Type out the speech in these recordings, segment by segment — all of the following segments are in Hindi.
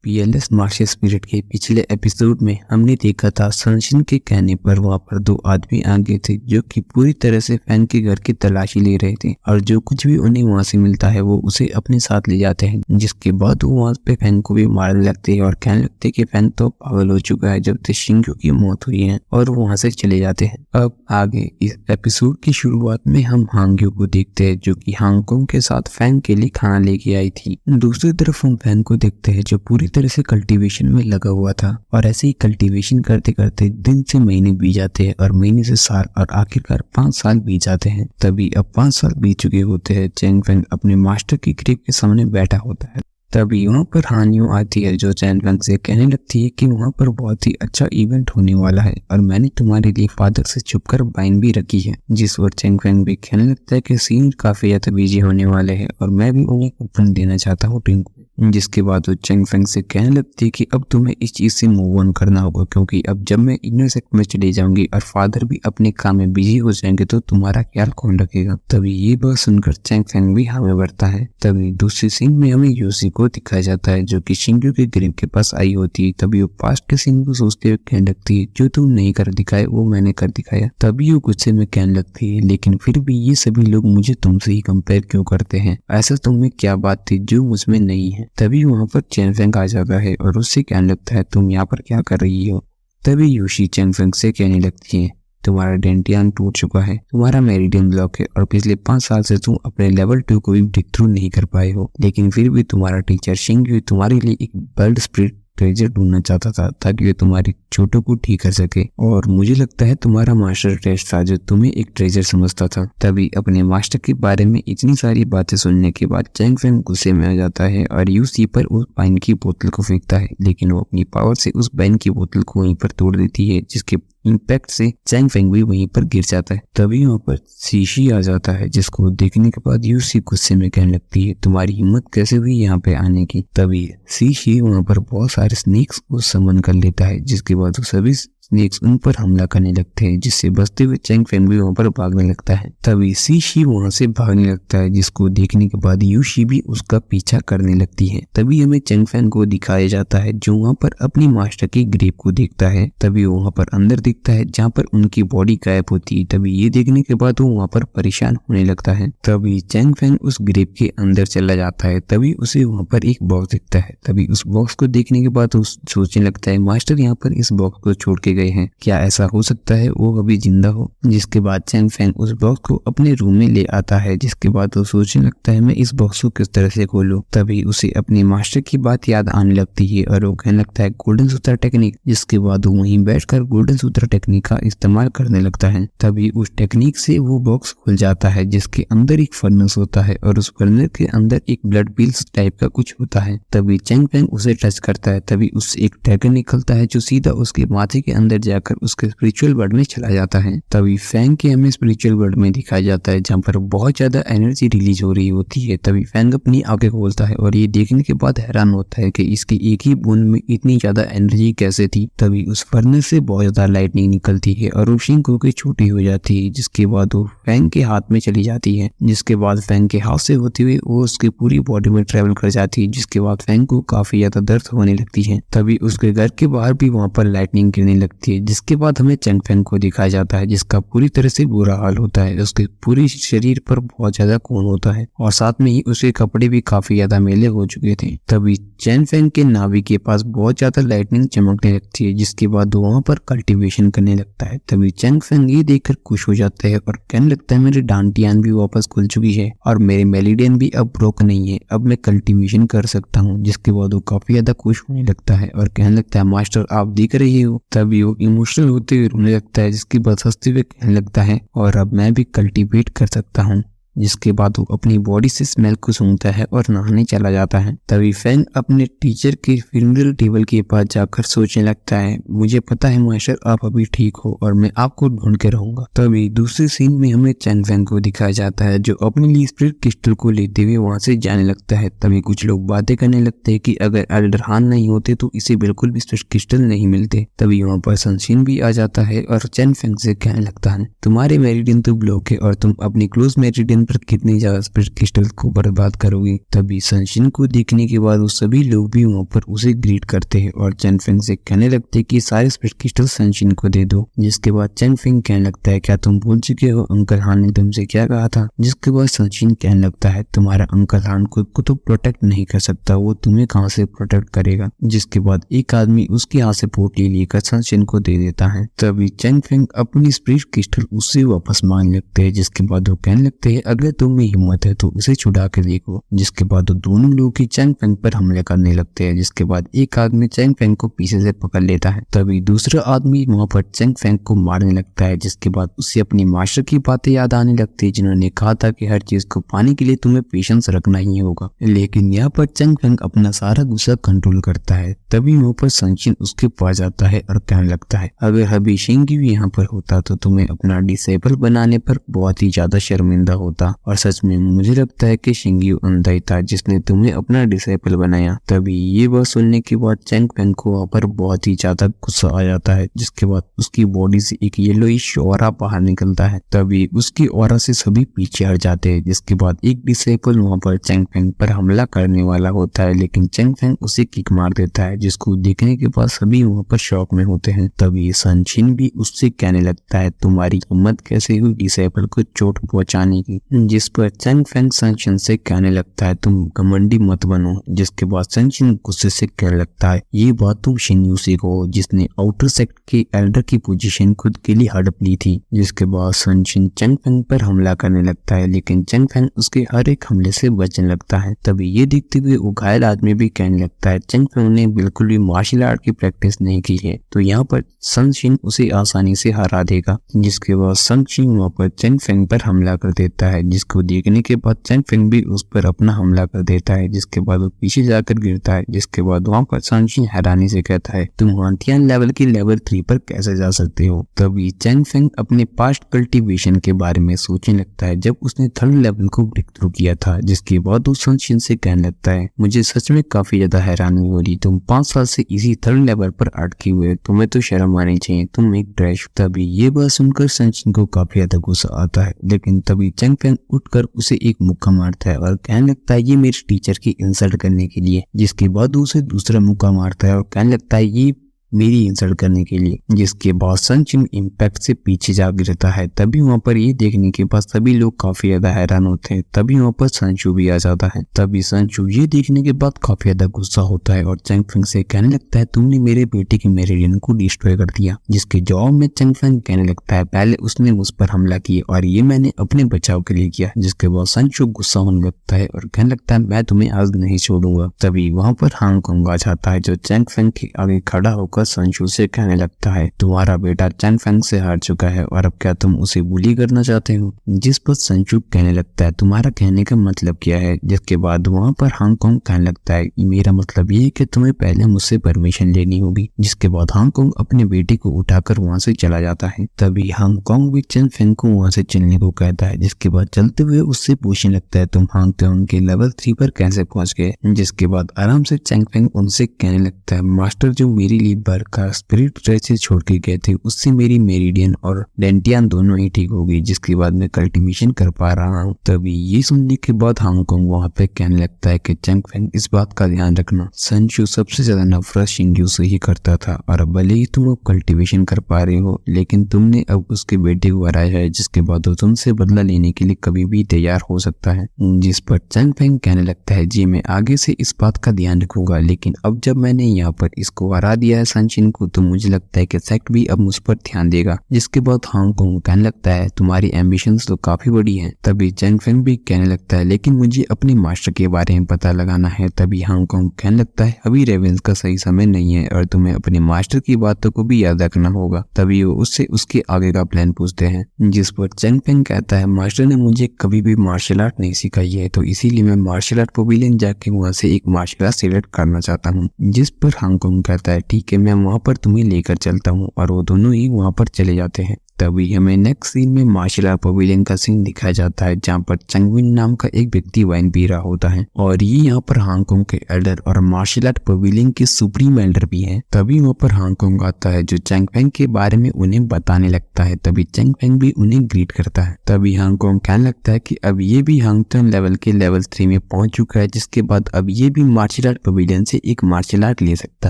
पीएलएस मार्शल स्पिरिट के पिछले एपिसोड में हमने देखा था सनशिन के कहने पर वहाँ पर दो आदमी आ गए थे जो कि पूरी तरह से फैन के घर की तलाशी ले रहे थे और जो कुछ भी उन्हें वहाँ से मिलता है वो उसे अपने साथ ले जाते हैं। जिसके बाद वो वहाँ पे फैन को भी मारने लगते हैं और कहने लगते हैं कि फैन तो पागल हो चुका है जब से शिंगू की मौत हुई है, और वो वहाँ से चले जाते हैं। अब आगे इस एपिसोड की शुरुआत में हम हांग्यो को देखते हैं जो कि हांगकांग के साथ फैन के लिए खाना लेके आई थी। दूसरी तरफ हम फैन को देखते हैं जो पूरी तरह से कल्टीवेशन में लगा हुआ था और ऐसे ही कल्टीवेशन करते करते दिन से महीने बीत जाते हैं और महीने से साल और आखिरकार 5 साल बीत जाते हैं। तभी अब 5 साल बीत चुके होते हैं। चैंग फेंग अपने मास्टर की ग्रेव के सामने बैठा होता है। तभी वहाँ पर हानियो आती है जो चैंग फेंग से कहने लगती है कि वहाँ पर बहुत ही अच्छा इवेंट होने वाला है और मैंने तुम्हारे लिए फादर से छुपकर बाइन भी रखी है। जिस पर चैंग फेंग भी कहने लगता है कि सीन काफी ज्यादा बिजी होने वाले हैं और मैं भी उन्हें कूपन देना चाहता हूँ टिंकू। जिसके बाद वो चैंग फेंग से कहने लगती है कि अब तुम्हें इस चीज से मूव ऑन करना होगा क्योंकि अब जब मैं इनर सेक्ट में चली जाऊंगी और फादर भी अपने काम में बिजी हो जाएंगे तो तुम्हारा ख्याल कौन रखेगा। तभी ये बात सुनकर चैंग फेंग भी हमें बढ़ता है। तभी दूसरी सीन में हमें यूसी को दिखाया जाता है जो कि शिंगू के ग्रेव के पास आई होती है। तभी वो पास्ट के सीन को सोचते हुए कहने लगती है जो तुम नहीं कर दिखाए वो मैंने कर दिखाया। तभी वो गुस्से में कहने लगती है लेकिन फिर भी ये सभी लोग मुझे तुमसे ही कंपेयर क्यों करते हैं, ऐसा तुम्हें क्या बात थी जो मुझमें नहीं है। तभी वहाँ पर चैंग फेंग आ जाता है और उससे कहने लगता है तुम यहाँ पर क्या कर रही हो। तभी यूशी चैंग फेंग से कहने लगती है तुम्हारा डेंटियान टूट चुका है, तुम्हारा मेरिडियन ब्लॉक है और पिछले 5 साल से तुम अपने लेवल 2 को भी ब्रेक थ्रू नहीं कर पाए हो, लेकिन फिर भी तुम्हारा टीचर शिंगू तुम्हारे लिए एक बर्ड स्पिरिट ट्रेजर ढूंढना चाहता था ताकि वे तुम्हारी चोटों को ठीक कर सके और मुझे लगता है तुम्हारा मास्टर टेस्ट था जो तुम्हें एक ट्रेजर समझता था। तभी अपने मास्टर के बारे में इतनी सारी बातें सुनने के बाद चैंग फेंग गुस्से में आ जाता है और यूसी पर उस वाइन की बोतल को फेंकता है, लेकिन वो अपनी पावर से उस वाइन की बोतल को वहीं पर तोड़ देती है जिसके इम्पैक्ट से चैंग फेंग भी वहीं पर गिर जाता है। तभी वहाँ पर सीशी आ जाता है जिसको देखने के बाद यूसी गुस्से में कहने लगती है तुम्हारी हिम्मत कैसे हुई यहाँ पे आने की। तभी सीशी वहाँ पर बहुत सारे स्नेक्स को समन कर लेता है जिसके बाद वो सभी स्नेक्स उन पर हमला करने लगते हैं जिससे बचते हुए चैंग फेंग भी वहाँ पर भागने लगता है। तभी सीशी वहाँ से भागने लगता है जिसको देखने के बाद यूशी भी उसका पीछा करने लगती है। तभी हमें चैंग फेंग को दिखाया जाता है जो वहाँ पर अपनी मास्टर की ग्रेव को देखता है। तभी वो वहाँ पर अंदर दिखता है जहाँ पर उनकी बॉडी गायब होती है। तभी ये देखने के बाद वो वहाँ पर परेशान होने लगता है। तभी चैंग फेंग उस ग्रेव के अंदर चला जाता है। तभी उसे वहाँ पर एक बॉक्स दिखता है। तभी उस बॉक्स को देखने के बाद वो सोचने लगता है मास्टर यहाँ पर इस बॉक्स को छोड़ के गए हैं, क्या ऐसा हो सकता है वो अभी जिंदा हो। जिसके बाद चैंग फेंग उस बॉक्स को अपने रूम में ले आता है। जिसके बाद वो सोचने लगता है मैं इस बॉक्स को किस तरह से खोलूं। तभी उसे अपने मास्टर की बात याद आने लगती है और वो कहने लगता है गोल्डन सूत्र टेक्निक। जिसके बाद वो वहीं बैठकर गोल्डन सूत्र टेक्निक का इस्तेमाल करने लगता है। तभी उस टेक्निक से वो बॉक्स खुल जाता है जिसके अंदर एक फर्नेस होता है और उस फर्नेस के अंदर एक ब्लड पिल्स टाइप का कुछ होता है। तभी चैंग फेंग उसे टच करता है। तभी उससे एक ड्रैगन निकलता है जो सीधा उसके माथे के अंदर जाकर उसके स्पिरिचुअल वर्ल्ड में चला जाता है। तभी फैंग के हमें स्पिरिचुअल वर्ल्ड में दिखाया जाता है जहाँ पर बहुत ज्यादा एनर्जी रिलीज हो रही होती है। तभी फैंग अपनी आंखें खोलता है और ये देखने के बाद हैरान होता है कि इसकी एक ही बूंद में इतनी ज्यादा एनर्जी कैसे थी। तभी उस फर्नेस से बहुत ज्यादा लाइटनिंग निकलती है और वो शिंगू की छोटी हो जाती है। जिसके बाद वो फैंग के हाथ में चली जाती है। जिसके बाद फैंग के हाथ से होती हुई वो उसकी पूरी बॉडी में ट्रेवल कर जाती है। जिसके बाद फैंग को काफी ज्यादा दर्द होने लगती है। तभी उसके घर के बाहर भी वहाँ पर लाइटनिंग गिरने लगती है। जिसके बाद हमें चैंग फेंग को दिखाया जाता है जिसका पूरी तरह से बुरा हाल होता है। उसके पूरे शरीर पर बहुत ज्यादा खून होता है और साथ में ही उसके कपड़े भी काफी ज्यादा मैले हो चुके थे। तभी चैंग फेंग के नावी के पास बहुत ज्यादा लाइटनिंग चमकने लगती है। जिसके बाद वहाँ पर कल्टीवेशन करने लगता है। तभी चैंग फेंग ये देखकर खुश हो जाता है और कहने लगता है मेरी डांटियान भी वापस खुल चुकी है और मेरे मेलिडियन भी अब ब्रोक नहीं है, अब मैं कल्टीवेशन कर सकता हूँ। जिसके बाद वो काफी ज्यादा खुश होने लगता है और कहने लगता है मास्टर आप दिख रही हो। तभी वो इमोशनल होते हुए रोने लगता है। जिसके बाद हंसते हुए कहने लगता है और अब मैं भी कल्टीवेट कर सकता हूँ। जिसके बाद वो अपनी बॉडी से स्मेल को सूंघता है और नहाने चला जाता है। तभी फैंग अपने टीचर के फ्यूनरल टेबल के पास जाकर सोचने लगता है मुझे पता है मास्टर आप अभी ठीक हो और मैं आपको ढूंढ के रहूंगा। तभी दूसरे सीन में हमें चैंग फेंग को दिखाया जाता है जो अपने लिए स्पिरिट क्रिस्टल को लेते हुए वहां से जाने लगता है। तभी कुछ लोग बातें करने लगते हैं कि अगर एल्डर हान नहीं होते तो इसे बिल्कुल भी स्पिरिट क्रिस्टल नहीं मिलते। तभी वहाँ पर सनशिन भी आ जाता है और चैंग फेंग से कहने लगता है तुम्हारे मेरिडियन तो ब्लॉक है और तुम अपनी क्लोज मेरिडियन पर कितनी ज्यादा स्पिरिट क्रिस्टल को बर्बाद करोगे। तभी सनशिन को देखने के बाद वो सभी लोग भी वहाँ पर उसे ग्रीट करते हैं और चेन फेंग से कहने लगते हैं कि सारे स्पिरिट क्रिस्टल सनशिन को दे दो। जिसके बाद चेन फेंग कहने लगता है क्या तुम भूल चुके हो अंकल हान ने तुमसे क्या कहा था। जिसके बाद सनशिन कहने लगता है तुम्हारा अंकल हान खुद को तो प्रोटेक्ट नहीं कर सकता, वो तुम्हें कहाँ से प्रोटेक्ट करेगा। जिसके बाद एक आदमी उसके हाथ से पोटली लेकर सनशिन को दे देता है। तभी चेन फेंग अपनी स्पिरिट क्रिस्टल उससे वापस मांगने लगते हैं। जिसके बाद वो कहने लगते हैं अगर तुम में हिम्मत है तो उसे छुड़ा के देखो। जिसके बाद वो दोनों लोग ही चेन फेंग पर हमले करने लगते हैं। जिसके बाद एक आदमी चेन फेंग को पीछे से पकड़ लेता है। तभी दूसरा आदमी वहाँ पर चेन फेंग को मारने लगता है। जिसके बाद उसे अपनी मास्टर की बातें याद आने लगती है जिन्होंने कहा था कि हर चीज को पाने के लिए तुम्हें पेशेंस रखना ही होगा। लेकिन यहाँ पर चेन फेंग अपना सारा गुस्सा कंट्रोल करता है। तभी वहाँ पर सनशिन उसके पास आता है और कहने लगता है अगर अभी शिंगी भी यहाँ पर होता तो तुम्हें अपना डिसेबल बनाने पर बहुत ही ज्यादा शर्मिंदा होता। और सच में मुझे लगता है कि शिंगी अंधा ही था जिसने तुम्हें अपना डिसेबल बनाया। तभी ये बात सुनने के बाद चेन फेंग को वहाँ पर बहुत ही ज्यादा गुस्सा आ जाता है। जिसके बाद उसकी बॉडी से एक येलोइश ऑरा बाहर निकलता है। तभी उसकी ऑरा से सभी पीछे हट जाते हैं। जिसके बाद एक डिसेबल वहाँ पर चेन फेंग पर हमला करने वाला होता है लेकिन चेन फेंग उसे किक मार देता है। जिसको देखने के बाद सभी वहाँ पर शॉक में होते हैं। तभी सनशिन भी उससे कहने लगता है तुम्हारी हिम्मत कैसे हुई डिसेबल को चोट पहुंचाने की। जिस पर चेन फेंग सनशिन से कहने लगता है तुम घमंडी मत बनो। जिसके बाद सनशिन गुस्से से कहने लगता है ये बात तुम शिन्यू से कहो जिसने आउटर सेक्ट के एल्डर की पोजीशन खुद के लिए हड़प ली थी। जिसके बाद सनशिन चेन फेंग पर हमला करने लगता है लेकिन चेन फेंग उसके हर एक हमले से बचने लगता है। तभी ये देखते हुए वो घायल आदमी भी कहने लगता है चेन फेंग ने बिल्कुल भी मार्शल आर्ट की प्रैक्टिस नहीं की है तो यहाँ पर सनशिन उसे आसानी से हरा देगा। जिसके बाद सनशिन वहाँ पर चेन फेंग पर हमला कर देता है। जिसको देखने के बाद चेन फेंग भी उस पर अपना हमला कर देता है। जिसके बाद वो पीछे जाकर गिरता है। जिसके बाद वहाँ पर सनशिन हैरानी से कहता है तुम हांटियान लेवल की लेवल 3 पर कैसे जा सकते हो। तभी चेन फेंग अपने पास्ट कल्टीवेशन के बारे में सोचने लगता है जब उसने थर्ड लेवल को ब्रेक थ्रू किया था। जिसके बाद वो सनशिन से कहने लगता है मुझे सच में काफी ज्यादा हैरानी हो रही, तुम 5 साल से इसी थर्ड लेवल पर अटके हुए, तुम्हें तो शर्म आनी चाहिए, तुम एक ट्रैश। तभी ये बात सुनकर सनशिन को काफी ज्यादा गुस्सा आता है लेकिन तभी चेन फेंग उठकर उसे एक मुक्का मारता है और कहने लगता है ये मेरे टीचर की इंसल्ट करने के लिए। जिसके बाद उसे दूसरा मुक्का मारता है और कहने लगता है ये मेरी इंसल्ट करने के लिए। जिसके बाद सनशिन इम्पैक्ट से पीछे जा गिरता है। तभी वहाँ पर ये देखने के बाद सभी लोग काफी ज्यादा हैरान होते हैं। तभी वहाँ पर सनशू भी आ जाता है। तभी सनशू ये देखने के बाद काफी ज्यादा गुस्सा होता है और चेन फेंग से कहने लगता है तुमने मेरे बेटे के मेरिडियन को डिस्ट्रॉय कर दिया। जिसके जवाब में चेन फेंग कहने लगता है पहले उसने मुझ पर हमला किया और ये मैंने अपने बचाव के लिए किया। जिसके बाद सनशू गुस्सा होने लगता है और कहने लगता है मैं तुम्हें आज नहीं छोड़ूंगा। तभी वहाँ पर हांगकांग आ जाता है जो चेन फेंग के आगे खड़ा होकर सनशू से कहने लगता है तुम्हारा बेटा चेन फेंग से हार चुका है और अब क्या तुम उसे बुली करना चाहते हो। जिस पर सनशू कहने लगता है तुम्हारा कहने का मतलब क्या है। जिसके बाद वहाँ पर हांगकांग कहने लगता है मेरा मतलब ये है कि तुम्हें पहले मुझसे परमिशन लेनी होगी। जिसके बाद हांगकांग अपने बेटे को उठाकर वहाँ से चला जाता है। तभी हांगकांग भी चेन फेंग को वहाँ से चलने को कहता है। जिसके बाद चलते हुए उससे पूछने लगता है तुम हांगकांग के लेवल 3 पर कैसे पहुंच गए। जिसके बाद आराम से चेन फेंग उनसे कहने लगता है मास्टर जो मेरे लिए का स्पिरिट ट्रेस से छोड़ के गए थे उससे मेरी मेरिडियन और डेंटियान दोनों ही ठीक हो गई जिसके बाद मैं कल्टीवेशन कर पा रहा हूँ। तभी ये सुनने के बाद हांगकांग वहाँ पे कहने लगता है कि चेन फेंग इस बात का ध्यान रखना सनशू सबसे ज्यादा नफरत शिंग्यू से ही करता था और भले ही तुम अब कल्टीवेशन कर पा रहे हो लेकिन तुमने अब उसके बेटे को हराया है जिसके बाद वो तुमसे बदला लेने के लिए कभी भी तैयार हो सकता है। जिस पर चेन फेंग कहने लगता है जी मैं आगे से इस बात का ध्यान रखूंगा लेकिन अब जब मैंने यहाँ पर इसको हरा दिया है सनशिन को तो मुझे लगता है कि सेक्ट भी अब मुझ पर ध्यान देगा। जिसके बाद हांगकांग कहने लगता है तुम्हारी एम्बिशंस तो काफी बड़ी हैं। तभी चेन फेंग भी कहने लगता है लेकिन मुझे अपने मास्टर के बारे में पता लगाना है। तभी हांगकांग कहने लगता है अभी रेवेंस का सही समय नहीं है और तुम्हें अपने मास्टर की बातों को भी याद रखना होगा। तभी वो उससे उसके आगे का प्लान पूछते हैं। जिस पर चेन फेंग कहता है मास्टर ने मुझे कभी भी मार्शल आर्ट नहीं सिखाई है तो इसीलिए मैं मार्शल आर्ट पवेलियन जाके वहाँ से एक मार्शल आर्ट सिलेक्ट करना चाहता हूँ। जिस पर हांगकांग कहता है ठीक है मैं वहाँ पर तुम्हें लेकर चलता हूँ और वो दोनों ही वहाँ पर चले जाते हैं। तभी हमें नेक्स्ट सीन में मार्शल आर्ट पवेलियन का सीन दिखाया जाता है जहाँ पर चंगविन नाम का एक व्यक्ति वाइन पी रहा होता है और ये यहाँ पर हांगकांग के एल्डर और मार्शल आर्ट पवेलियन के सुप्रीम एल्डर भी हैं। तभी वहाँ पर हांगकांग आता है जो चैंग फेंग के बारे में उन्हें बताने लगता है। तभी चैंग फेंग भी उन्हें ग्रीट करता है। तभी हांगकांग कहने लगता है कि अब ये भी हांगकांग लेवल के लेवल 3 में पहुंच चुका है, जिसके बाद अब ये भी मार्शल आर्ट पवेलियन से एक मार्शल आर्ट ले सकता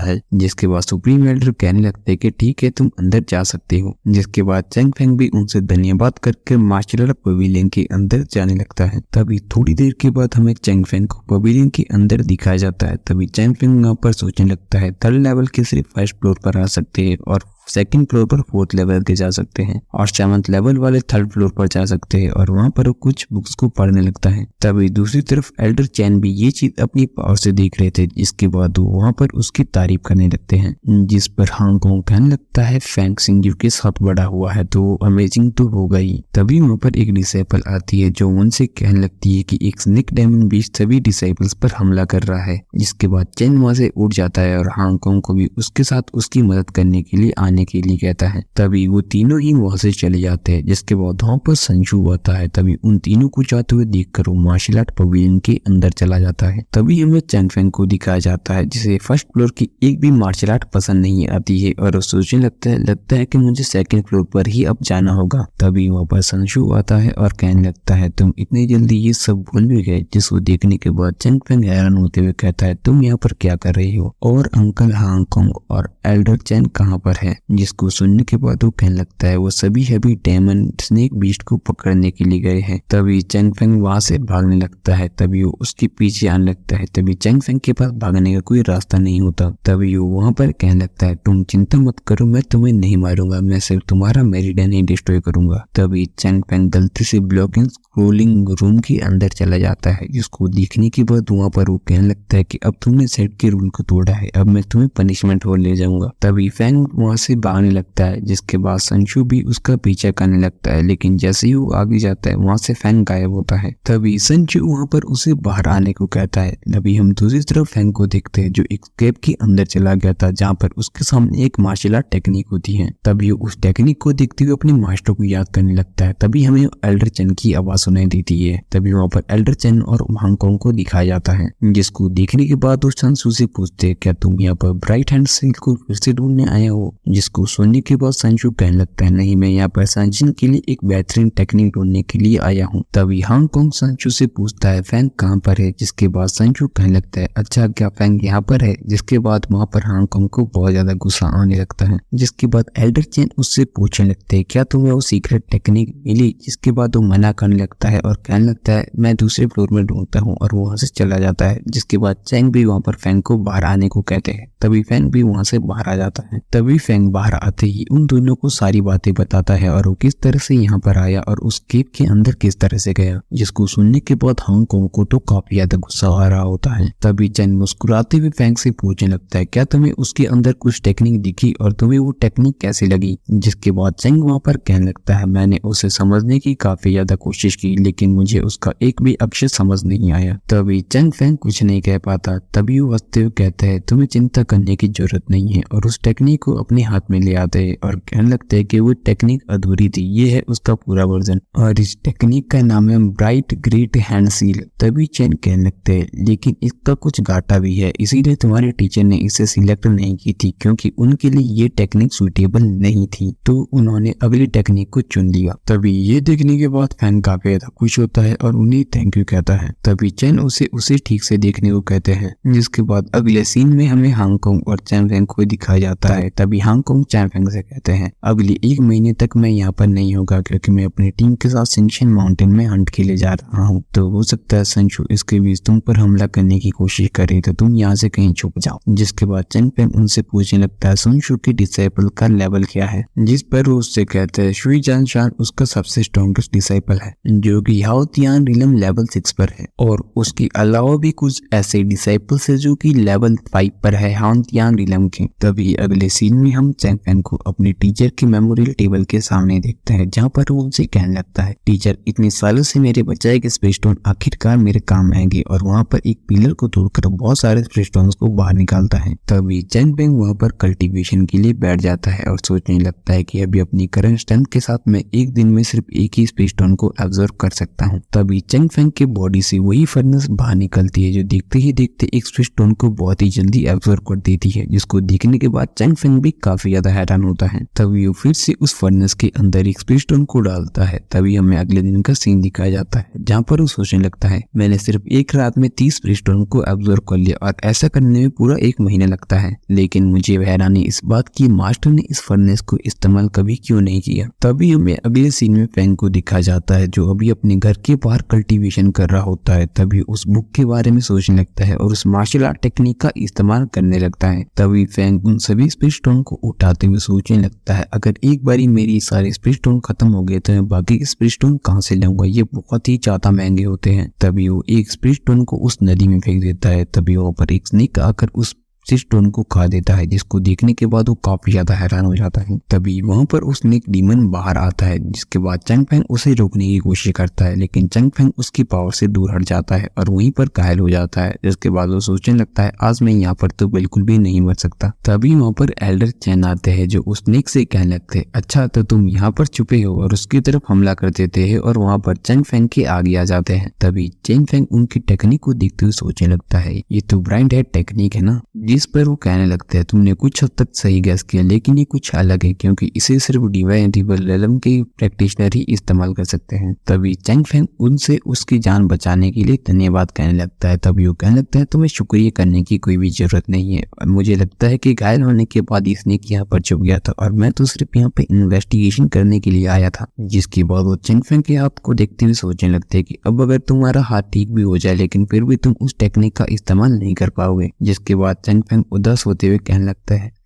है। जिसके बाद सुप्रीम एल्डर कहने लगता है कि ठीक है, तुम अंदर जा सकते हो। जिसके बाद चैंग फेंग भी उनसे धन्यवाद करके मार्शल आर्ट पवेलियन के अंदर जाने लगता है। तभी थोड़ी देर के बाद हमें चैंग फेंग को पवेलियन के अंदर दिखाया जाता है। तभी चैंग फेंग यहाँ पर सोचने लगता है थर्ड लेवल के सिर्फ फर्स्ट फ्लोर पर आ सकते हैं और सेकंड फ्लोर पर फोर्थ लेवल के जा सकते हैं और 7th लेवल वाले थर्ड फ्लोर पर जा सकते हैं और वहां पर कुछ बुक्स को पढ़ने लगता है। तभी दूसरी तरफ एल्डर चैन भी ये चीज अपनी पावर से देख रहे थे। इसके बाद वो वहां पर उसकी तारीफ करने लगते हैं, जिस पर हांगकांग कहने लगता है फैंग सिंह जो के साथ बड़ा हुआ है तो अमेजिंग तो होगा ही। तभी वहां पर एक डिसेबल आती है जो उनसे कहने लगती है कि एक स्नेक डायमंड बीस्ट सभी डिसेबल्स पर हमला कर रहा है। जिसके बाद चैन वहां से उठ जाता है और हांगकांग को भी उसके साथ उसकी मदद करने के लिए आने के लिए कहता है। तभी वो तीनों ही वहां से चले जाते हैं। जिसके बाद वहां पर संशु आता है। तभी उन तीनों को जाते हुए देखकर वो मार्शल आर्ट पवेलियन के अंदर चला जाता है। तभी हमें चैंग फेंग को दिखाया जाता है जिसे फर्स्ट फ्लोर की एक भी मार्शल आर्ट पसंद नहीं आती है और वो सोचने लगता है कि मुझे सेकंड फ्लोर पर ही अब जाना होगा। तभी वहां पर संशु आता है और कहने लगता है तुम इतनी जल्दी ये सब भूल भी गए। जिसको देखने के बाद चैंग फेंग हैरान होते हुए कहता है तुम यहाँ पर क्या कर रही हो और अंकल हांगकांग और एल्डर चैन कहाँ पर है। जिसको सुनने के बाद वो कहने लगता है वो सभी हैवी डायमंड स्नेक बीस्ट को पकड़ने के लिए गए हैं। तभी चैंग फेंग वहां से भागने लगता है। तभी वो उसके पीछे आने लगता है। तभी चैंग फेंग के पास भागने का कोई रास्ता नहीं होता। तभी वो वहां पर कहने लगता है तुम चिंता मत करो, मैं तुम्हें नहीं मारूंगा, मैं सिर्फ तुम्हारा मेरिडियन ही डिस्ट्रॉय करूंगा। तभी चैंग फेंग गलती से ब्लॉकिंग स्क्रोलिंग रूम के अंदर चला जाता है। जिसको देखने के बाद वहां पर वो कहने लगता है कि अब तुमने सेट के रूल को तोड़ा है, अब मैं तुम्हें पनिशमेंट हो ले जाऊंगा। तभी फेंग वहां से भागने लगता है। जिसके बाद संशु भी उसका पीछा करने लगता है, लेकिन जैसे ही वो आगे जाता है वहां से फेंग गायब होता है। तभी संशु वहां पर उसे बाहर आने को कहता है। तभी हम दूसरी तरफ फेंग को देखते हैं जो एक केव के अंदर चला गया था जहाँ पर उसके सामने एक मार्शल आर्ट टेक्निक होती है। तभी उस टेक्निक को देखते हुए अपने मास्टर को याद करने लगता है। तभी हमें एल्डर चैन की आवाज सुनाई देती है। तभी वहां पर एल्डर चैन और हांगकांग को दिखाया जाता है। जिसको देखने के बाद वो संशु से पूछते हैं क्या तुम यहाँ पर ब्राइट हैंड सील को फिर से ढूंढने आए हो। जिसको सुनने के बाद संशु कहने लगता है नहीं, मैं यहाँ पर संजन के लिए एक बेहतरीन टेक्निक ढूंढने के लिए आया हूँ। तभी हांगकांग संशु से पूछता है फैंग कहाँ पर है। जिसके बाद संशु कहने लगता है अच्छा क्या फैंग यहाँ पर है। जिसके बाद वहां पर हांगकांग को बहुत ज्यादा गुस्सा आने लगता है। जिसके बाद एल्डर चैन उससे पूछने लगते है क्या तुम्हें वो सीक्रेट टेक्निक मिली। जिसके बाद वो मना करने लगता है और कहने लगता है मैं दूसरे फ्लोर में ढूंढता हूँ और वो वहां से चला जाता है। जिसके बाद चैंग भी वहां पर फैंग को बाहर आने को कहते हैं। तभी फैंग भी वहां से बाहर आ जाता है। तभी फैंग बाहर आते ही उन दोनों को सारी बातें बताता है और वो किस तरह से यहाँ पर आया और उस केव के अंदर किस तरह से गया। जिसको सुनने के बाद हांगकांग को तो काफी ज्यादा गुस्सा आ रहा होता है। तभी चैंग मुस्कुराते हुए फैंग से पूछने लगता है क्या तुम्हें उसके अंदर कुछ टेक्निक दिखी और तुम्हें वो टेक्निक कैसी लगी। जिसके बाद चैंग वहां पर कहने लगता है मैंने उसे समझने की काफी ज्यादा कोशिश की लेकिन मुझे उसका एक भी अक्षर समझ नहीं आया। तभी चैंग फेंग कुछ नहीं कह पाता। तभी वो हंसते हुए कहते हैं तुम्हें चिंता करने की जरूरत नहीं है और उस टेक्निक को अपने हाथ में ले आते हैं और कहने लगते हैं कि वो टेक्निक अधूरी थी, ये है उसका पूरा वर्जन और इस टेक्निक का नाम है ब्राइट ग्रेट हैंड सील। तभी चैन कहने लगते हैं लेकिन इसका कुछ घाटा भी है, इसीलिए तुम्हारे टीचर ने इसे सिलेक्ट नहीं की थी क्योंकि उनके लिए ये टेक्निक सुटेबल नहीं थी, तो उन्होंने अगली टेक्निक को चुन लिया। तभी ये देखने के बाद फैंग काफी ज्यादा खुश होता है और उन्हें थैंक यू कहता है। तभी चैन उसे ठीक से देखने को कहते हैं। जिसके बाद अगले सीन में हमें हांगकांग और चैन फेंग को दिखाया जाता है। तभी हांगकांग चैन फेंग से कहते हैं अगले 1 महीने तक मैं यहाँ पर नहीं होगा क्योंकि मैं अपनी टीम के साथ सिंगशन माउंटेन में हंट के लिए जा रहा हूँ, तो हो सकता है संशु इसके बीच तुम पर हमला करने की कोशिश करे तो तुम यहाँ से कहीं छुप जाओ। जिसके बाद चैन फेंग उनसे पूछने लगता है संशु के डिसाइपल का लेवल क्या है। जिस पर वो उससे कहते हैं शुई जानशान उसका सबसे स्ट्रॉन्गेस्ट डिसाइपल है जो कि हाओ तियान रिलम लेवल 6 पर है और उसके अलावा भी कुछ ऐसे डिसाइपल्स है जो कि लेवल 5 पर है हाओ तियान रिलम के। तभी अगले सीन में हम चैंग फेंग को अपने टीचर के मेमोरियल टेबल के सामने देखता है, जहाँ पर वो उनसे कहने लगता है, टीचर इतने सालों से मेरे बचाए गए स्पेस स्टोन आखिरकार मेरे काम आएंगे। और वहाँ पर एक पिलर को तोड़कर बहुत सारे स्पेस स्टोन्स को बाहर निकालता है। तभी चैंग फेंग वहाँ पर कल्टीवेशन के लिए बैठ जाता है और सोचने लगता है कि अभी अपनी करंट स्ट्रेंथ के साथ मैं एक दिन में सिर्फ एक ही स्पेस स्टोन को एब्जॉर्ब कर सकता हूँ। तभी चैंग फेंग के बॉडी से वही फर्नेस बाहर निकलती है जो देखते ही देखते एक स्पेस स्टोन को बहुत ही जल्दी एब्जॉर्ब कर देती है, जिसको देखने के बाद चैंग फेंग भी काफी ज्यादा हैरान होता है। तभी वो फिर से उस फर्नेस के अंदर एक स्पेस स्टोन को डालता है। तभी हमें अगले दिन का सीन दिखाया जाता है, जहाँ पर वो सोचने लगता है, मैंने सिर्फ एक रात में 30 स्पेस स्टोन को एब्जॉर्ब कर लिया और ऐसा करने में पूरा 1 महीना लगता है। लेकिन मुझे हैरानी इस बात की मास्टर ने इस फर्नेस को इस्तेमाल कभी क्यों नहीं किया। तभी हमें अगले सीन में फेंग को दिखाया जाता है जो अभी अपने घर के बाहर कल्टीवेशन कर रहा होता है। तभी उस बुक के बारे में सोचने लगता है और उस मार्शल आर्ट टेक्निक का इस्तेमाल करने लगता है। तभी फेंग उन सभी स्पेस स्टोन को उठाते हुए सोचने लगता है, अगर एक बारी मेरी सारे स्पेस स्टोन खत्म हो गए तो मैं बाकी स्पेस स्टोन कहाँ से लाऊंगा, ये बहुत ही ज्यादा महंगे होते हैं। तभी वो एक स्पेस स्टोन को उस नदी में फेंक देता है। तभी वहाँ पर एक स्नेक आकर उस स्टोन को खा देता है, जिसको देखने के बाद वो काफी ज्यादा हैरान हो जाता है। तभी वहां पर उस स्नेक डीमन बाहर आता है, जिसके बाद चैंग फेंग उसे रोकने की कोशिश करता है, लेकिन चैंग फेंग उसकी पावर से दूर हट जाता है और वहीं पर घायल हो जाता है। जिसके बाद वो सोचने लगता है, आज मैं यहाँ पर तो बिल्कुल भी नहीं बच सकता। तभी वहाँ पर एल्डर चैन आते हैं जो उस स्नेक से कहने लगते हैं, अच्छा तो तुम यहाँ पर छुपे हो, और उसकी तरफ हमला कर देते हैं और वहाँ पर चैंग फेंग के आगे आ जाते हैं। तभी चैंग फेंग उनकी टेक्निक को देखते हुए सोचने लगता है, ये तो ब्राइंड हेड टेक्निक है ना। जिस पर वो कहने लगते हैं, तुमने कुछ हद तक सही गैस किया, लेकिन ये कुछ अलग है क्योंकि इसे सिर्फ डिवाइन रिबल रेलम के प्रैक्टिशनर ही इस्तेमाल कर सकते हैं। तभी चैंग फेंग उनसे उसकी जान बचाने के लिए धन्यवाद कहने लगता है। तभी वो कहने लगता है, तुम्हें शुक्रिया करने की कोई भी जरूरत नहीं है, और मुझे लगता है कि घायल होने के बाद इसने यहाँ पर छुप गया था और मैं तो सिर्फ यहाँ पे इन्वेस्टिगेशन करने के लिए आया था। जिसके बाद वो चैंग फेंग के हाथ को देखते हुए सोचने लगते हैं कि अब अगर तुम्हारा हाथ ठीक भी हो जाए लेकिन फिर भी तुम उस टेक्निक का इस्तेमाल नहीं कर पाओगे। जिसके बाद चैंग फेंग उदास होते हुए कहने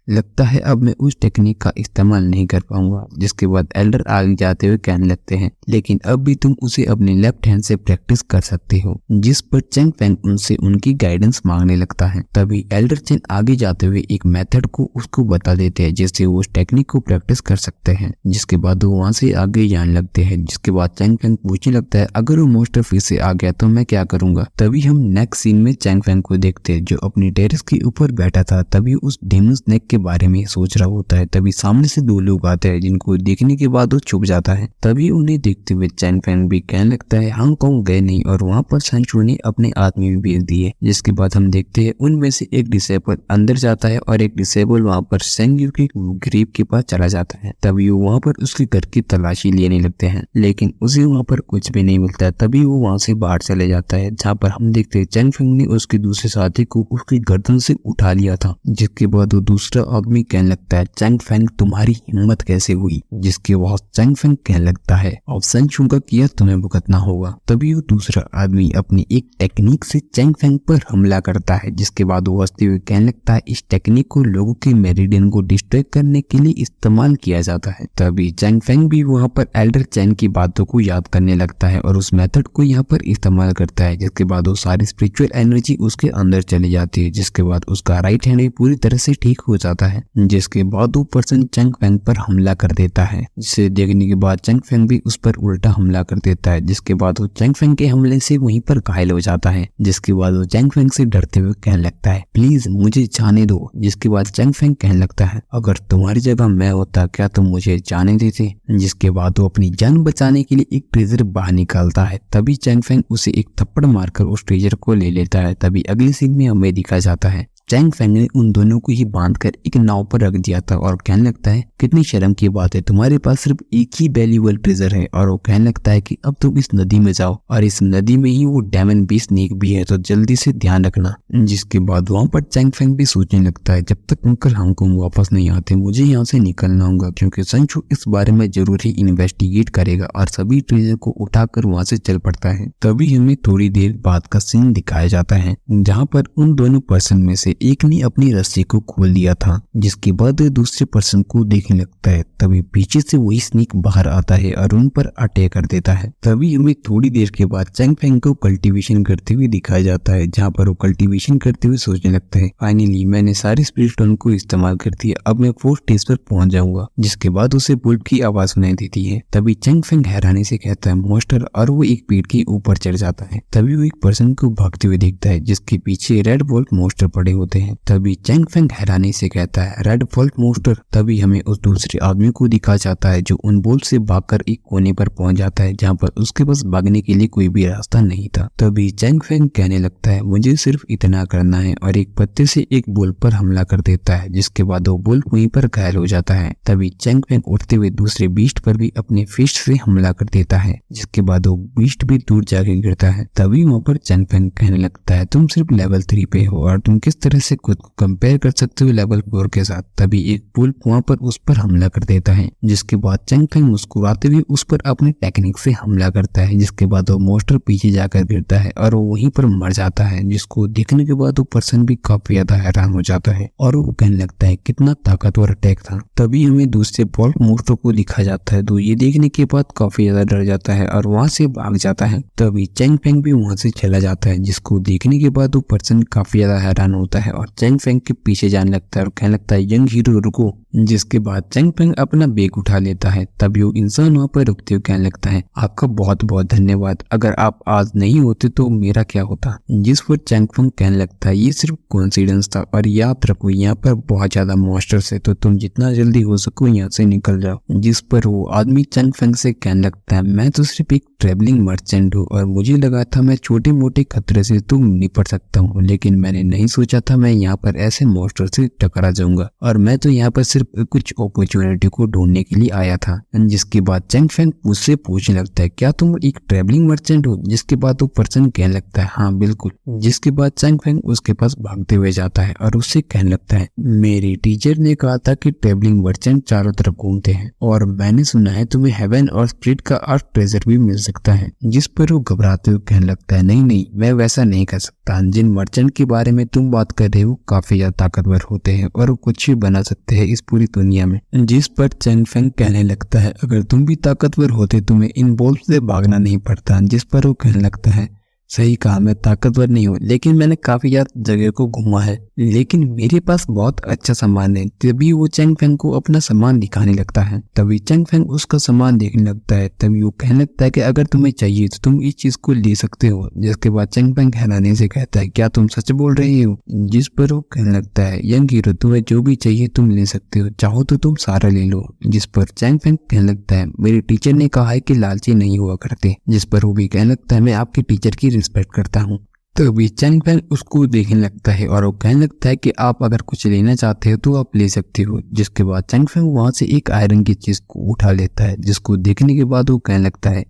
लगता है अब मैं उस टेक्निक का इस्तेमाल नहीं कर पाऊंगा। जिसके बाद एल्डर आगे जाते हुए कहने लगते हैं, लेकिन अब भी तुम उसे अपने लेफ्ट हैंड से प्रैक्टिस कर सकते हो। जिस पर चैंग फेंग उनसे उनकी गाइडेंस मांगने लगता है। तभी एल्डर चैन आगे जाते हुए एक मेथड को उसको बता देते हैं जिससे वो उस टेक्निक को प्रैक्टिस कर सकते हैं। जिसके बाद वो वहां से आगे जाने लगते हैं। जिसके बाद चैंग फेंग पूछने लगता है, अगर वो मोस्टर फिर से आ गया तो मैं क्या करूंगा। तभी हम नेक्स्ट सीन में चैंग फेंग को देखते हैं जो अपनी टेरेस के ऊपर बैठा था। तभी उस डेमन स्नेक के बारे में सोच रहा होता है। तभी सामने से 2 लोग आते हैं जिनको देखने के बाद वो छुप जाता है। तभी उन्हें देखते हुए चैंग फेंग भी कहने लगता है, हांगकांग गए नहीं, और वहां पर संचू ने अपने आदमी भी भेज दिए। जिसके बाद हम देखते हैं उनमें से एक डिसेबल अंदर जाता है और एक डिसेबल वहां पर सेंग्यू के ग्रीब के पास चला जाता है। तभी वो वहां पर उसके घर की तलाशी लेने लगते हैं, लेकिन उसे वहां पर कुछ भी नहीं मिलता। तभी वो वहां से बाहर चले जाता है, जहाँ पर हम देखते हैं चैंग फेंग ने उसके दूसरे साथी को उसकी गर्दन से उठा लिया था। जिसके बाद वो दूसरा आदमी कहने लगता है, चैंग फेंग तुम्हारी हिम्मत कैसे हुई। जिसके बाद चैंग फेंग कहने लगता है, अब संचू का किया तुम्हें भुगतना होगा। तभी वो दूसरा आदमी अपनी एक टेक्निक से चैंग फेंग पर हमला करता है। जिसके बाद वो हंसते हुए कहने लगता है, इस टेक्निक को लोगों के मेरिडियन को डिस्ट्रॉय करने के लिए इस्तेमाल किया जाता है। तभी चैंग फेंग भी वहाँ पर एल्डर चैन की बातों को याद करने लगता है और उस मेथड को यहाँ पर इस्तेमाल करता है। जिसके बाद वो सारी स्पिरिचुअल एनर्जी उसके अंदर चली जाती है। जिसके बाद उसका राइट हैंड भी पूरी तरह से ठीक हो जाता है। जिसके बाद वो पर्सन चैंग फेंग पर हमला कर देता है, जिसे देखने के बाद चैंग फेंग भी उस पर उल्टा हमला कर देता है। जिसके बाद वो चैंग फेंग के हमले से वहीं पर घायल हो जाता है। जिसके बाद वो चैंग फेंग से डरते हुए कहने लगता है, प्लीज मुझे जाने दो। जिसके बाद चैंग फेंग कहने लगता है, अगर तुम्हारी जगह मैं होता क्या तुम मुझे जाने देते। जिसके बाद वो अपनी जान बचाने के लिए एक ट्रेजर बाहर निकालता है। तभी चैंग फेंग उसे एक थप्पड़ मारकर उस ट्रेजर को ले लेता है। तभी अगले सीन में हमें दिखाया जाता है, चैंग फेंग ने उन दोनों को ही बांधकर एक नाव पर रख दिया था और कहने लगता है, कितनी शर्म की बात है, तुम्हारे पास सिर्फ एक ही वैल्यूएबल ट्रेजर है। और वो कहने लगता है कि अब तुम इस नदी में जाओ और इस नदी में ही वो डेमन बीस्ट स्नेक भी है, तो जल्दी से ध्यान रखना। जिसके बाद वहां पर चैंग फेंग भी सोचने लगता है, जब तक अंकल हांगकांग वापस नहीं आते मुझे यहाँ से निकलना होगा, क्योंकि संचू इस बारे में जरूर ही इन्वेस्टिगेट करेगा। और सभी ट्रेजर को उठाकर वहां से चल पड़ता है। तभी हमें थोड़ी देर बाद का सीन दिखाया जाता है, जहाँ पर उन दोनों पर्सन में से एक ने अपनी रस्सी को खोल दिया था। जिसके बाद दूसरे पर्सन को देखने लगता है। तभी पीछे से वही स्नेक बाहर आता है और उन पर अटैक कर देता है। तभी हमें थोड़ी देर के बाद चंग फेंग को कल्टीवेशन करते हुए दिखाया जाता है, जहाँ पर वो कल्टीवेशन करते हुए सोचने लगता है, फाइनली मैंने सारे स्पिरिट स्टोन को इस्तेमाल कर दिया, अब मैं 4th स्टेज पर पहुंच जाऊंगा। जिसके बाद उसे बुल्ब की आवाज सुनाई देती है। तभी चंग फेंग हैरानी से कहता है मॉन्स्टर, और वो एक पेड़ के ऊपर चढ़ जाता है। तभी वो एक पर्सन को भागते हुए देखता है जिसके पीछे रेड वोल्फ मॉन्स्टर पड़े होते हैं। तभी चंग फेंग हैरानी से कहता है रेड वोल्फ मॉन्स्टर। तभी हमें उस दूसरे आदमी को दिखा जाता है जो उन वोल्फ से भागकर एक कोने पर पहुंच जाता है, जहाँ पर उसके पास भागने के लिए कोई भी रास्ता नहीं था। तभी चंग फेंग कहने लगता है मुझे सिर्फ इतना करना है, और एक पत्ते से एक वोल्फ पर हमला कर देता है। जिसके बाद वो वोल्फ वहीं पर घायल हो जाता है। तभी चंग फेंग उठते हुए दूसरे बीस्ट पर भी अपने फिस्ट से हमला कर देता है, जिसके बाद वो बीस्ट भी दूर जाके गिरता है। तभी वहाँ पर चंग फेंग कहने लगता है तुम सिर्फ लेवल 3 पे हो और तुम किस तरह से खुद को कंपेयर कर सकते हो लेवल 4 के साथ। तभी एक वोल्फ वहाँ पर उस पर हमला कर देता है, जिसके बाद चंग फेंग मुस्कुराते हुए उस पर अपने टेक्निक से हमला करता है। जिसके बाद वो मॉन्स्टर पीछे जाकर गिरता है और वो वहीं पर मर जाता है, जिसको देखने के बाद वो पर्सन भी काफी ज्यादा हैरान हो जाता है और वो कहने लगता है कितना ताकतवर अटैक था। तभी हमें दूसरे वोल्फ मॉन्स्टर को दिखा जाता है, तो ये देखने के बाद काफी ज्यादा डर जाता है और वहाँ से भाग जाता है। तभी चंग फेंग भी वहाँ से चला जाता है, जिसको देखने के बाद वो पर्सन काफी ज्यादा हैरान होता है और चंग फेंग के पीछे जाने लगता है और कहने लगता है यंग हीरो रुको। जिसके बाद चंग फेंग अपना बैग उठा लेता है। तभी वो इंसान वहाँ पर रुकते हुए कहने लगता है आपका बहुत बहुत धन्यवाद, अगर आप आज नहीं होते तो मेरा क्या होता। जिस पर चंग फेंग कहने लगता है ये सिर्फ कोइंसिडेंस था, और याद रखो यहाँ पर बहुत ज्यादा मॉन्स्टर्स है, तो तुम जितना जल्दी हो सको यहाँ से निकल जाओ। जिस पर वो आदमी चंग फेंग से कहने लगता है मैं तो सिर्फ एक ट्रेवलिंग मर्चेंट हूँ और मुझे लगा था मैं छोटे मोटे खतरे से तो निपट सकता हूँ, लेकिन मैंने नहीं सोचा था मैं यहाँ पर ऐसे मॉन्स्टर से टकरा जाऊंगा, और मैं तो यहाँ पर सिर्फ कुछ अपॉर्चुनिटी को ढूंढने के लिए आया था। जिसके बाद चंग फेंग मुझसे पूछने लगता है क्या तुम एक ट्रेवलिंग मर्चेंट हो। जिसके बाद वो पर्सन कहने लगता है हाँ बिल्कुल। जिसके बाद चंग फेंग उसके पास भागते हुए जाता है और उससे कहने लगता है मेरी टीचर ने कहा था कि ट्रेवलिंग मर्चेंट चारों तरफ घूमते हैं, और मैंने सुना है तुम्हें हेवन और स्प्रिट का अर्थ ट्रेजर भी मिल सकता है। जिस पर वो घबराते हुए कहने लगता है नहीं नहीं मैं वैसा नहीं कर सकता, जिन मर्चेंट के बारे में तुम बात कर रहे हो काफी ज्यादा ताकतवर होते हैं और वो कुछ भी बना सकते हैं इस पूरी दुनिया में। जिस पर चंग फेंग कहने लगता है अगर तुम भी ताकतवर होते तुम्हें इन वोल्फ से भागना नहीं पड़ता। जिस पर वो कहने लगता है सही कहा, मैं ताकतवर नहीं हूँ लेकिन मैंने काफी ज्यादा जगह को घूमा है, लेकिन मेरे पास बहुत अच्छा सामान है। तभी वो चंग फेंग को अपना सामान दिखाने लगता है। तभी चंग फेंग उसका सामान देखने लगता है। तभी वो कहने लगता है कि अगर तुम्हें चाहिए तो तुम इस चीज को ले सकते हो। जिसके बाद चंग फेंग हैरानी से कहता है क्या तुम सच बोल रहे हो। जिस पर वो कहने लगता है यंग हीरो तुम्हें जो भी चाहिए तुम ले सकते हो, चाहो तो तुम सारा ले लो। जिस पर चंग फेंग कहने लगता है मेरे टीचर ने कहा है कि लालची नहीं हुआ करते। जिस पर वो भी कहने लगता है मैं आपके टीचर की रिस्पेक्ट करता हूँ। तो अभी चंग फेंग उसको देखने लगता है और वो कहने लगता है कि आप अगर कुछ लेना चाहते हो तो आप ले सकते हो। जिसके बाद चंग फेंग वहां से एक आयरन की चीज को उठा लेता है, जिसको देखने के बाद वो कहने लगता है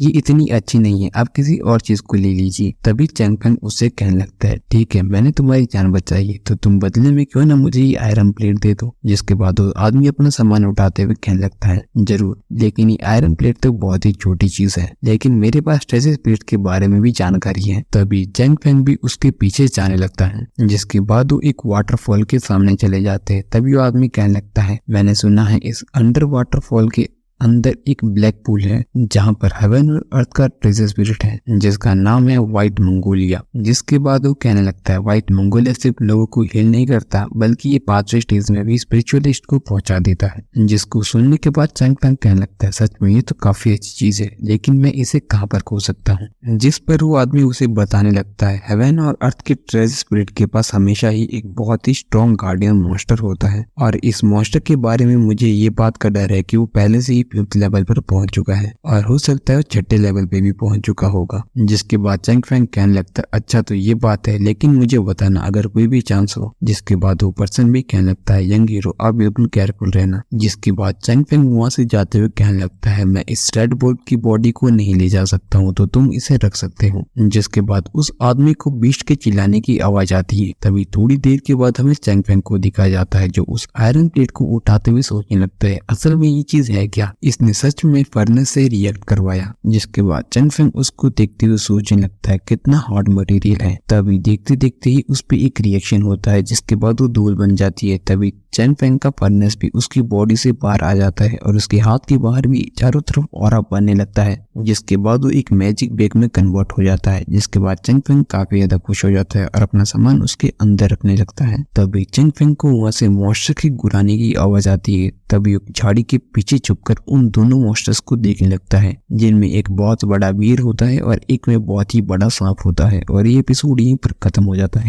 ये इतनी अच्छी नहीं है, आप किसी और चीज को ले लीजिए। तभी चंग फेंग उससे कहने लगता है ठीक है मैंने तुम्हारी जान बचाई है, तो तुम बदले में क्यों ना मुझे ये आयरन प्लेट दे दो। जिसके बाद वो आदमी अपना सामान उठाते हुए कहने लगता है जरूर, लेकिन ये आयरन प्लेट तो बहुत ही छोटी चीज है, लेकिन मेरे पास ट्रेजर प्लेट के बारे में भी जानकारी है। तभी चंग फेंग भी उसके पीछे जाने लगता है। जिसके बाद वो एक वाटरफॉल के सामने चले जाते हैं। तभी वो आदमी कहने लगता है मैंने सुना है इस अंडर वाटरफॉल के अंदर एक ब्लैक पूल है जहाँ पर हेवन और अर्थ का ट्रेजर स्पिरिट है, जिसका नाम है व्हाइट मंगोलिया। जिसके बाद वो कहने लगता है व्हाइट मंगोलिया सिर्फ लोगों को हील नहीं करता बल्कि ये 5वें स्टेज में भी स्पिरिचुअलिस्ट को पहुंचा देता है। जिसको सुनने के बाद चंग फेंग कहने लगता है सच में ये तो काफी अच्छी चीज है, लेकिन मैं इसे कहाँ पर खो सकता हूँ। जिस पर वो आदमी उसे बताने लगता है हेवन और अर्थ के ट्रेजर स्पिरिट के पास हमेशा ही एक बहुत ही स्ट्रॉन्ग गार्डियन मॉन्स्टर होता है, और इस मॉन्स्टर के बारे में मुझे ये बात का डर है कि वो पहले से ही 5th लेवल पर पहुंच चुका है और हो सकता है वो 6ठे लेवल पे भी पहुंच चुका होगा। जिसके बाद चंग फेंग कहने लगता है अच्छा तो ये बात है, लेकिन मुझे बताना अगर कोई भी चांस हो। जिसके बाद वो पर्सन भी कहने लगता है यंग हीरो आप बिल्कुल केयरफुल रहना। जिसके बाद चंग फेंग वहां से जाते हुए कहने लगता है मैं इस रेड वोल्फ की बॉडी को नहीं ले जा सकता हूँ, तो तुम इसे रख सकते हो। जिसके बाद उस आदमी को बीस्ट के चिल्लाने की आवाज आती है। तभी थोड़ी देर के बाद हमें चंग फेंग को दिखाया जाता है जो उस आयरन प्लेट को उठाते हुए सोचने लगता है असल में ये चीज है क्या। इसने सच में फर्नेस से रिएक्ट करवाया। जिसके बाद चन फेंग उसको देखते हुए सोचने लगता है कितना हार्ड मटेरियल है। तभी देखते देखते ही उस पे एक रिएक्शन होता है जिसके बाद वो धूल बन जाती है। तभी चन फेंग का फर्नेस भी उसकी बॉडी से बाहर आ जाता है और उसके हाथ के बाहर भी चारों तरफ ऑरा बनने लगता है। जिसके बाद वो एक मैजिक बैग में कन्वर्ट हो जाता है। जिसके बाद चन फेंग काफी ज्यादा खुश हो जाता है और अपना सामान उसके अंदर रखने लगता है। तभी चन फेंग को वहां से मॉन्स्टर की गुराने की आवाज आती है। तभी वो झाड़ी के पीछे छुपकर उन दोनों मॉन्स्टर्स को देखने लगता है, जिनमें एक बहुत बड़ा वीर होता है और एक में बहुत ही बड़ा सांप होता है। और ये एपिसोड यहीं पर खत्म हो जाता है।